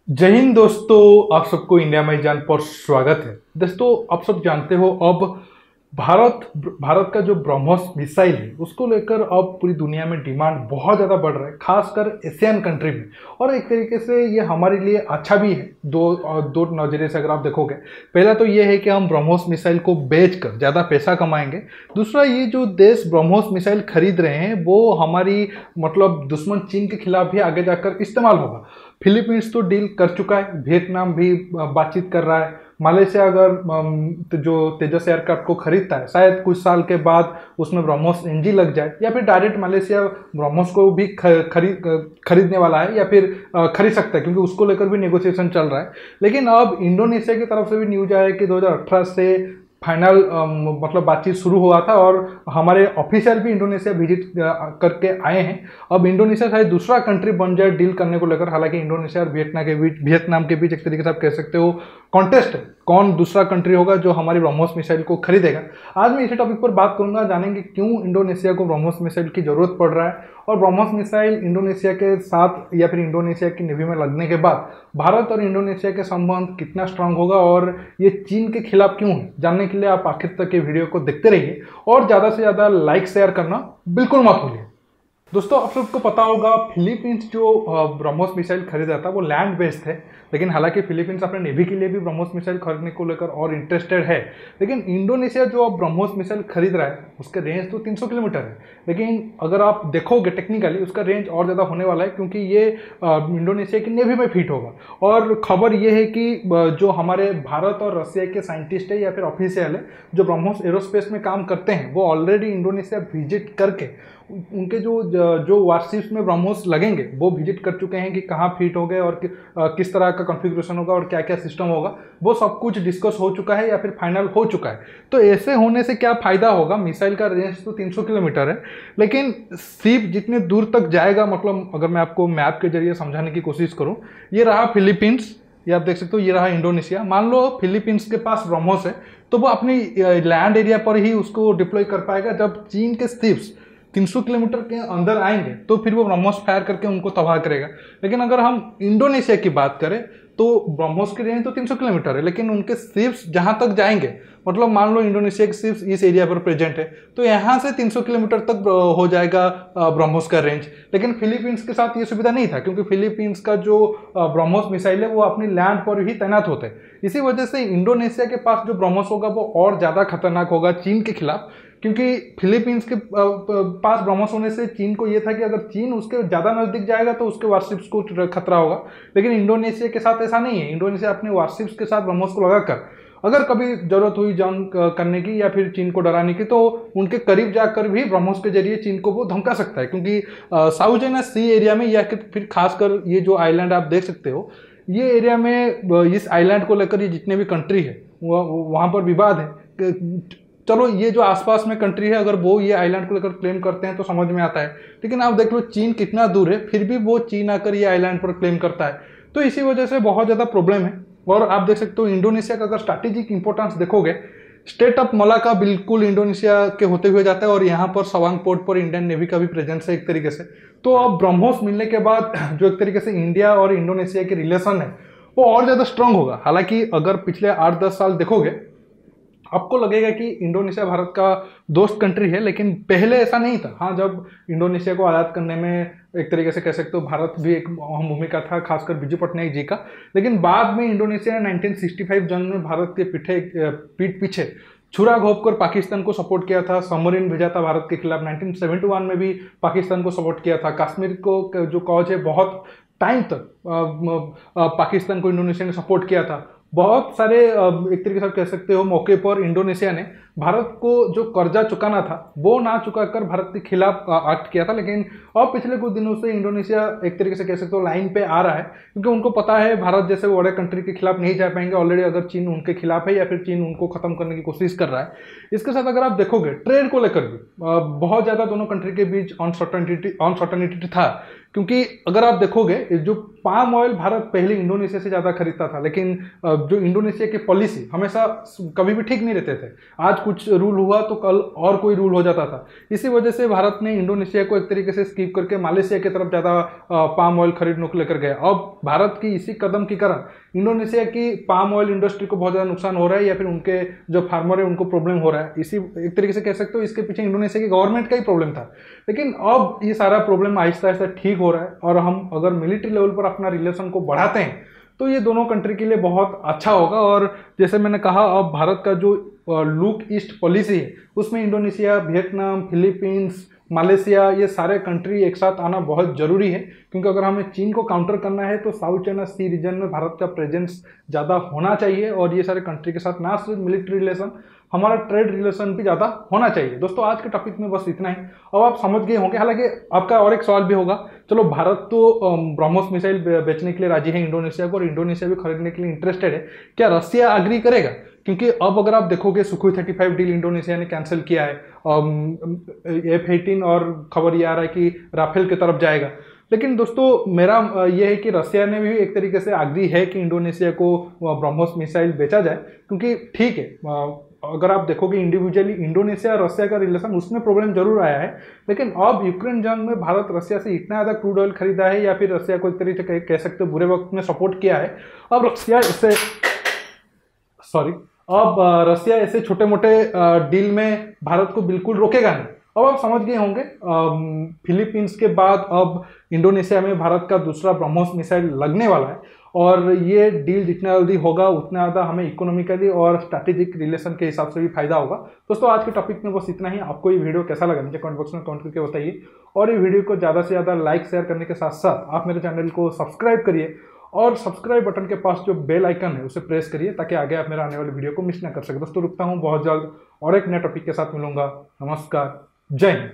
जय हिंद दोस्तों, आप सबको इंडिया में जान पर स्वागत है। दोस्तों, आप सब जानते हो अब भारत भारत का जो ब्रह्मोस मिसाइल है उसको लेकर अब पूरी दुनिया में डिमांड बहुत ज़्यादा बढ़ रहा है, खासकर एशियन कंट्री में। और एक तरीके से ये हमारे लिए अच्छा भी है, दो नज़रिए से अगर आप देखोगे। पहला तो ये है कि हम ब्रह्मोस मिसाइल को बेच कर ज़्यादा पैसा कमाएंगे। दूसरा, ये जो देश ब्रह्मोस मिसाइल खरीद रहे हैं वो हमारी मतलब दुश्मन चीन के खिलाफ भी आगे जाकर इस्तेमाल होगा। फिलीपींस तो डील कर चुका है, वियतनाम भी बातचीत कर रहा है। मालयशिया अगर जो तेजस एयरक्राफ्ट को खरीदता है, शायद कुछ साल के बाद उसमें ब्रह्मोस एनजी लग जाए, या फिर डायरेक्ट मालयशिया ब्रह्मोस को भी खरीदने वाला है, या फिर खरीद सकता है, क्योंकि उसको लेकर भी नेगोशिएशन चल रहा है। लेकिन अब इंडोनेशिया की तरफ से भी न्यूज आया है कि 2018 से फाइनल मतलब बातचीट शुरू हुआ था, और हमारे ऑफिशियल भी इंडोनेशिया विजिट करके आए हैं। अब इंडोनेशिया शायद दूसरा कंट्री बन जाए डील करने को लेकर। हालांकि इंडोनेशिया और वियतनाम के बीच एक तरीके से आप कह सकते हो कॉन्टेस्ट है, कौन दूसरा कंट्री होगा जो हमारी ब्रह्मोस मिसाइल को खरीदेगा। आज मैं इसी टॉपिक पर बात करूंगा, जानेंगे क्यों इंडोनेशिया को ब्रह्मोस मिसाइल की जरूरत पड़ रहा है, और ब्रह्मोस मिसाइल इंडोनेशिया के साथ या फिर इंडोनेशिया की नेवी में लगने के बाद भारत और इंडोनेशिया के संबंध कितना स्ट्रांग होगा, और ये चीन के खिलाफ क्यों है। जानने के लिए आप आखिर तक ये वीडियो को देखते रहिए, और ज़्यादा से ज़्यादा लाइक शेयर करना बिल्कुल मत भूलिए। दोस्तों, आप सबको पता होगा फिलीपींस जो ब्रह्मोस मिसाइल खरीदा था वो लैंड बेस्ड है। लेकिन हालांकि फिलीपींस अपने नेवी के लिए भी ब्रह्मोस मिसाइल खरीदने को लेकर और इंटरेस्टेड है। लेकिन इंडोनेशिया जो अब ब्रह्मोस मिसाइल खरीद रहा है उसका रेंज तो 300 किलोमीटर है। लेकिन अगर आप देखोगे टेक्निकली उसका रेंज और ज़्यादा होने वाला है, क्योंकि ये इंडोनेशिया की नेवी में फिट होगा। और खबर ये है कि जो हमारे भारत और रशिया के साइंटिस्ट है या फिर ऑफिशियल है जो ब्रह्मोस एरोस्पेस में काम करते हैं, वो ऑलरेडी इंडोनेशिया विजिट करके उनके जो वारशिप्स में ब्रह्मोस लगेंगे वो विजिट कर चुके हैं कि कहाँ फिट हो गए, और किस तरह का कॉन्फ़िगरेशन होगा और क्या क्या सिस्टम होगा। वो सब कुछ डिस्कस हो चुका है या फिर फाइनल हो चुका है। तो ऐसे होने से क्या फ़ायदा होगा, मिसाइल का रेंज तो 300 किलोमीटर है, लेकिन सिर्फ जितने दूर तक जाएगा, मतलब अगर मैं आपको मैप के जरिए समझाने की कोशिश करूँ, ये रहा फिलीपींस, ये आप देख सकते हो, ये रहा इंडोनेशिया। मान लो फिलीपींस के पास ब्रह्मोस है, तो वो अपनी लैंड एरिया पर ही उसको डिप्लॉय कर पाएगा। जब चीन के शिप्स 300 किलोमीटर के अंदर आएंगे तो फिर वो ब्रह्मोस फायर करके उनको तबाह करेगा। लेकिन अगर हम इंडोनेशिया की बात करें तो ब्रह्मोस की रेंज तो 300 किलोमीटर है, लेकिन उनके शिप्स जहां तक जाएंगे, मतलब मान लो इंडोनेशिया के शिप्स इस एरिया पर प्रेजेंट है, तो यहाँ से 300 किलोमीटर तक हो जाएगा ब्रह्मोस का रेंज। लेकिन फिलीपींस के साथ ये सुविधा नहीं था, क्योंकि फिलीपींस का जो ब्रह्मोस मिसाइल है वो अपनी लैंड पर ही तैनात होते हैं। इसी वजह से इंडोनेशिया के पास जो ब्रह्मोस होगा वो और ज़्यादा खतरनाक होगा चीन के खिलाफ। क्योंकि फिलीपींस के पास ब्रह्मोस होने से चीन को यह था कि अगर चीन उसके ज़्यादा नज़दीक जाएगा तो उसके वारशिप्स को खतरा होगा। लेकिन इंडोनेशिया के साथ ऐसा नहीं है। इंडोनेशिया अपने वारशिप्स के साथ ब्रह्मोस को लगाकर अगर कभी जरूरत हुई जंग करने की या फिर चीन को डराने की, तो उनके करीब जाकर भी ब्रह्मोस के जरिए चीन को वो धमका सकता है। क्योंकि साउथ चाइना सी एरिया में या फिर खासकर ये जो आइलैंड आप देख सकते हो, ये एरिया में इस आइलैंड को लेकर ये जितने भी कंट्री है वहाँ पर विवाद है। चलो, ये जो आसपास में कंट्री है अगर वो ये आइलैंड को लेकर क्लेम करते हैं तो समझ में आता है, लेकिन आप देख लो चीन कितना दूर है, फिर भी वो चीन आकर ये आइलैंड पर क्लेम करता है। तो इसी वजह से बहुत ज़्यादा प्रॉब्लम है। और आप देख सकते हो इंडोनेशिया का अगर स्ट्रैटेजिक इंपॉर्टेंस देखोगे, स्टेट ऑफ मलाका बिल्कुल इंडोनेशिया के होते हुए जाता है, और यहाँ पर सवांग पोर्ट पर इंडियन नेवी का भी प्रेजेंस है एक तरीके से। तो अब ब्रह्मोस मिलने के बाद जो एक तरीके से इंडिया और इंडोनेशिया के रिलेशन है वो और ज़्यादा स्ट्रांग होगा। हालांकि अगर पिछले 8-10 साल देखोगे आपको लगेगा कि इंडोनेशिया भारत का दोस्त कंट्री है, लेकिन पहले ऐसा नहीं था। हाँ, जब इंडोनेशिया को आज़ाद करने में एक तरीके से कह सकते हो भारत भी एक अहम भूमिका था, खासकर बिजू पटनायक जी का। लेकिन बाद में इंडोनेशिया ने 1965 जंग में भारत के पीठ पीछे छुरा घोंप कर पाकिस्तान को सपोर्ट किया था। सबमरीन भेजा था भारत के खिलाफ। 1971 में भी पाकिस्तान को सपोर्ट किया था। कश्मीर को जो कौज है बहुत टाइम तक पाकिस्तान को इंडोनेशिया ने सपोर्ट किया था। बहुत सारे एक तरीके से आप कह सकते हो मौके पर इंडोनेशिया ने भारत को जो कर्जा चुकाना था वो ना चुकाकर भारत के खिलाफ एक्ट किया था। लेकिन अब पिछले कुछ दिनों से इंडोनेशिया एक तरीके से कह सकते हो लाइन पे आ रहा है, क्योंकि उनको पता है भारत जैसे बड़े कंट्री के खिलाफ नहीं जा पाएंगे ऑलरेडी, अगर चीन उनके खिलाफ है या फिर चीन उनको खत्म करने की कोशिश कर रहा है। इसके साथ अगर आप देखोगे ट्रेड को लेकर भी बहुत ज़्यादा दोनों कंट्री के बीच अनसर्टनिटी था क्योंकि अगर आप देखोगे जो पाम ऑयल भारत पहले इंडोनेशिया से ज़्यादा खरीदता था, लेकिन जो इंडोनेशिया की पॉलिसी हमेशा कभी भी ठीक नहीं रहते थे। आज कुछ रूल हुआ तो कल और कोई रूल हो जाता था। इसी वजह से भारत ने इंडोनेशिया को एक तरीके से स्किप करके मालयशिया की तरफ ज़्यादा पाम ऑयल खरीदने को लेकर गया। अब भारत की इसी कदम के कारण इंडोनेशिया की पाम ऑयल इंडस्ट्री को बहुत ज़्यादा नुकसान हो रहा है, या फिर उनके जो फार्मर है उनको प्रॉब्लम हो रहा है। इसी एक तरीके से कह सकते हो इसके पीछे इंडोनेशिया की गवर्नमेंट का ही प्रॉब्लम था। लेकिन अब ये सारा प्रॉब्लम आहिस्ता आहिस्ता ठीक हो रहा है, और हम अगर मिलिट्री लेवल पर अपना रिलेशन को बढ़ाते हैं तो ये दोनों कंट्री के लिए बहुत अच्छा होगा। और जैसे मैंने कहा, अब भारत का जो लुक ईस्ट पॉलिसी है उसमें इंडोनेशिया, वियतनाम, फिलीपींस, मालयशिया, ये सारे कंट्री एक साथ आना बहुत जरूरी है। क्योंकि अगर हमें चीन को काउंटर करना है तो साउथ चाइना सी रीजन में भारत का प्रेजेंस ज़्यादा होना चाहिए, और ये सारे कंट्री के साथ ना सिर्फ मिलिट्री रिलेशन, हमारा ट्रेड रिलेशन भी ज़्यादा होना चाहिए। दोस्तों आज के टॉपिक में बस इतना ही। अब आप समझ गए होंगे, हालांकि आपका और एक सवाल भी होगा, चलो भारत तो ब्रह्मोस मिसाइल बेचने के लिए राजी है इंडोनेशिया को, और इंडोनेशिया भी खरीदने के लिए इंटरेस्टेड है, क्या रसिया एग्री करेगा? क्योंकि अब अगर आप देखोगे सुखोई 35 डील इंडोनेशिया ने कैंसिल किया है, F-18 और खबर ये आ रहा है कि राफेल की तरफ जाएगा। लेकिन दोस्तों मेरा ये है कि रसिया ने भी एक तरीके से एग्री है कि इंडोनेशिया को ब्रह्मोस मिसाइल बेचा जाए, क्योंकि ठीक है अगर आप देखोगे इंडिविजुअली इंडोनेशिया और रसिया का रिलेशन, उसमें प्रॉब्लम जरूर आया है। लेकिन अब यूक्रेन जंग में भारत रसिया से इतना ज़्यादा क्रूड ऑयल खरीदा है, या फिर रसिया को एक तरीके से कह सकते हो बुरे वक्त में सपोर्ट किया है, अब रसिया इससे अब रसिया ऐसे छोटे मोटे डील में भारत को बिल्कुल रोकेगा नहीं। अब आप समझ गए होंगे, फिलीपींस के बाद अब इंडोनेशिया में भारत का दूसरा ब्रह्मोस मिसाइल लगने वाला है, और ये डील जितना जल्दी होगा उतना ज़्यादा हमें इकोनॉमिकली और स्ट्रैटेजिक रिलेशन के हिसाब से भी फायदा होगा। दोस्तों आज के टॉपिक में बस इतना ही। आपको ये वीडियो कैसा लगा नीचे कमेंट बॉक्स में कमेंट करके बताइए, और ये वीडियो को ज़्यादा से ज़्यादा लाइक शेयर करने के साथ साथ आप मेरे चैनल को सब्सक्राइब करिए, और सब्सक्राइब बटन के पास जो बेल आइकन है उसे प्रेस करिए, ताकि आगे आप मेरे आने वाले वीडियो को मिस ना कर सके। दोस्तों रुकता हूँ, बहुत जल्द और एक नए टॉपिक के साथ मिलूंगा। नमस्कार, जय हिंद।